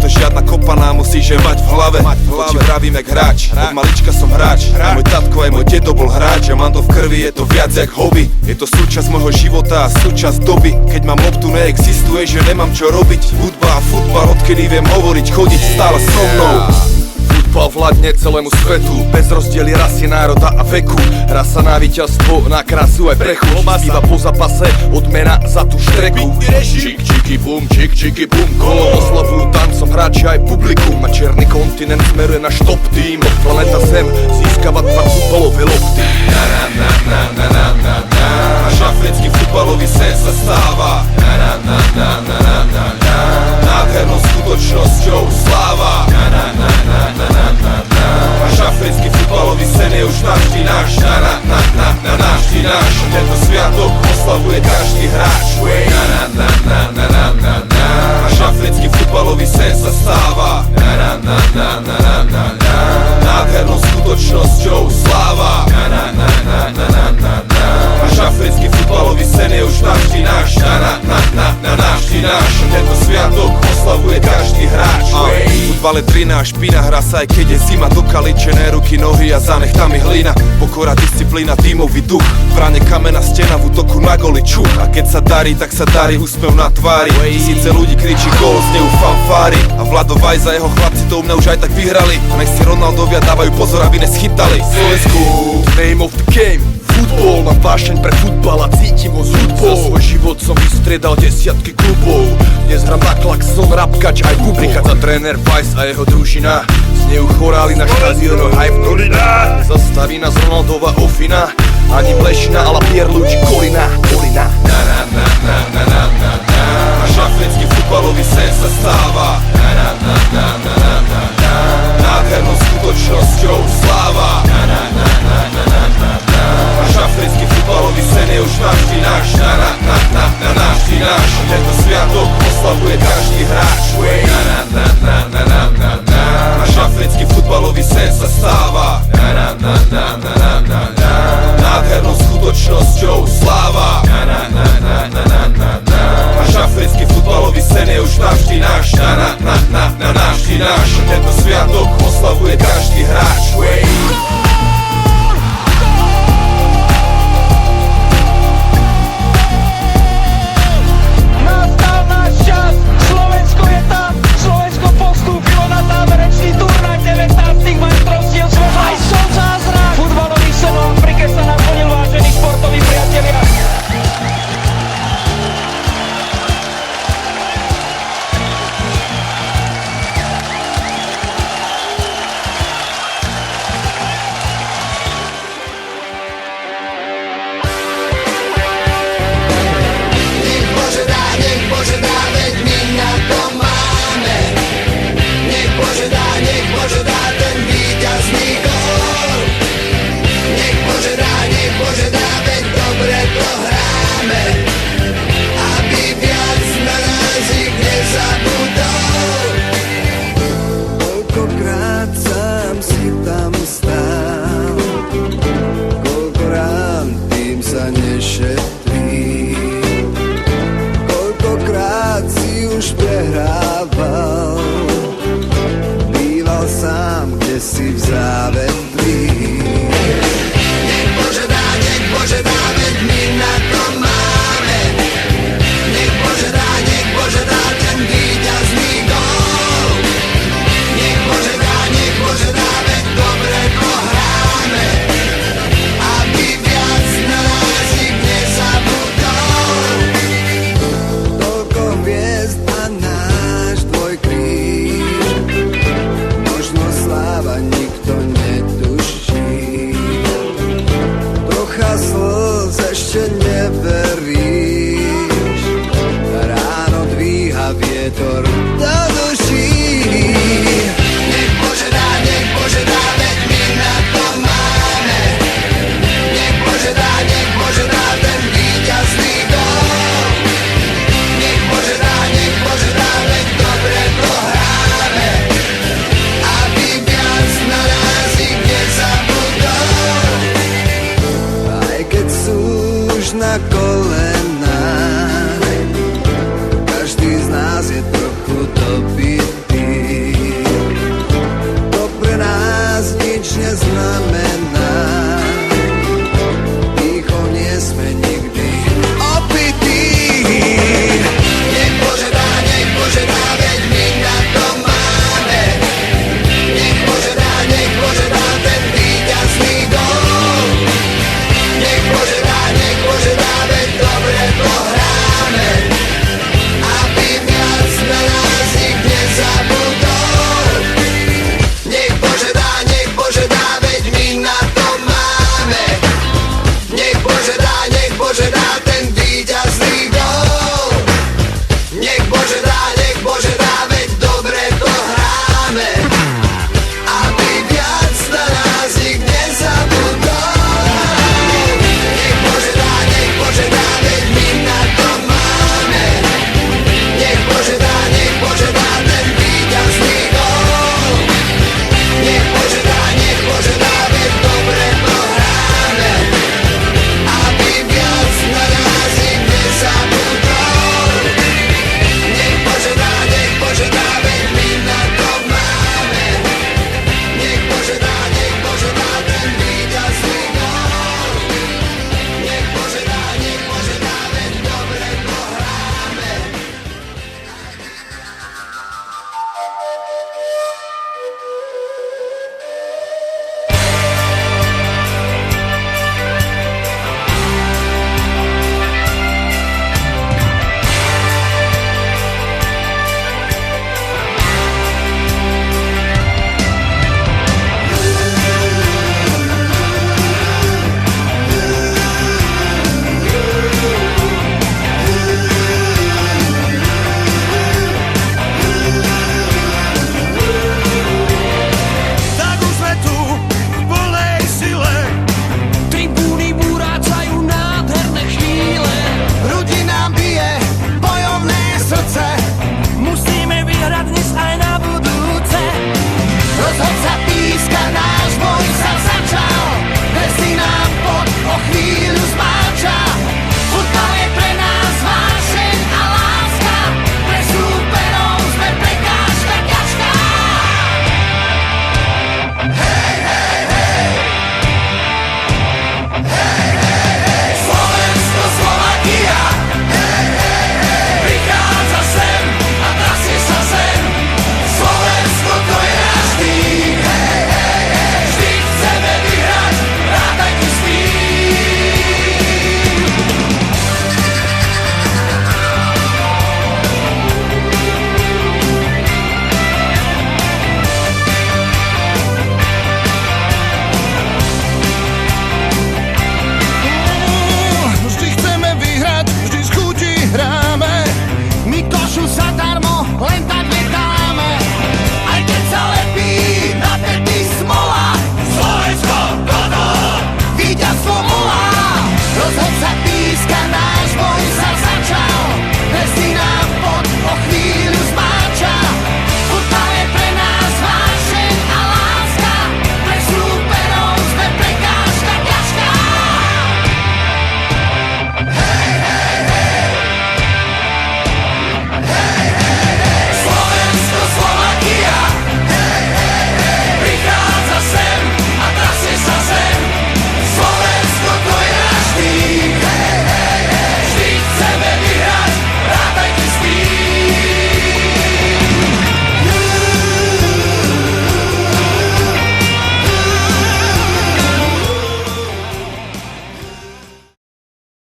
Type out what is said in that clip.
to žiadna kopaná, musíš je mať v hlave. To ti vravím jak hráč, od malička som hráč. A môj tatko aj môj dedo bol hráč. Ja mám to v krvi, je to viac jak hobby. Je to súčasť môjho života a súčasť doby. Keď mám loptu, neexistuje, že nemám čo robiť. Hudba a futbal, odkedy viem hovoriť, chodiť stále so mnou. Futbal vládne celému svetu, bez rozdiely rasy, národa a veku. Rasa na víťazstvo, na krásu aj prechu. Iba po zápase, odmena za tú štreku. Čik, čiky, bum, kolo oslavujú tancom hráči aj publikum. A čierny kontinent smeruje na top tým. Planeta Zem získava dva futbalové lopty. Náš africký futbalový sen sa stáva nádhernou skutočnosťou sláva. Náš africký futbalový sen je už navždy náš. Navždy náš. Tento sviatok oslavuje každý hráč. Náš africký futbalový sen sa stáva nádhernou skutočnosťou sláva. Náš africký futbalový sen je už navždy náš. Navždy náš. Tento sviatok oslavuje každý hráč. Futbal je drina a špina, hra sa aj keď je zima. Dokaličené ruky, nohy a zanech tam je hlina. Pokora, disciplína, tímový duch. Brane kamena, stena v útoku na goli čuch. A keď sa darí, tak sa darí úsmev na tvári. Tisíce ľudí kričí gól, znejú fanfári. A Vlado Vajza, jeho chlapci to u mňa už aj tak vyhrali. A nech si Ronaldovia dávajú pozor, aby neschytali. Slovensku, name of the game. Futbol, mám vášeň pre futbal a cítim ho s hudbou. Za svoj život som vystriedal desiatky klubov. Dnes hram na klakson, rapkač aj bubo. Prichádza tréner Vajs a jeho družina. Znejú chorály na štadiónoch aj v novinách. Zastaví nás Ronaldova ofina. Ani Blešina, ale Pierluigi Kolina. Náš africký futbalový sen sa stáva nádhernou skutočnosťou sláva. Náš africký futbalový sen je už navždy náš. Navždy náš. Tento sviatok oslavuje každý hráč. Náš africký futbalový sen sa stáva nádhernou skutočnosťou sláva. Náš africký futbalový sen je už navždy náš. Navždy náš. Tento sviatok oslavuje každý hráč. Koľkokrát si už prehrával, býval sám, kde si v závetví. Nech Bože dá, veď my na to máme. Nech Bože dá ten víťazný gól. Nech Bože dá, veď dobre to hráme. Aby viac na nás nik nezabudol. Toľko hviezd a náš dvojkríž, možno sláva nikto netuší. Trocha slz ešte neveríš, ráno dvíha vietor do duší. Nech Bože dá, veď my na to máme. Nech Bože dá ten víťazný gól. Nech Bože dá, veď dobre to hráme. Aby viac na nás nik nezabudol. Aj keď sú už na kole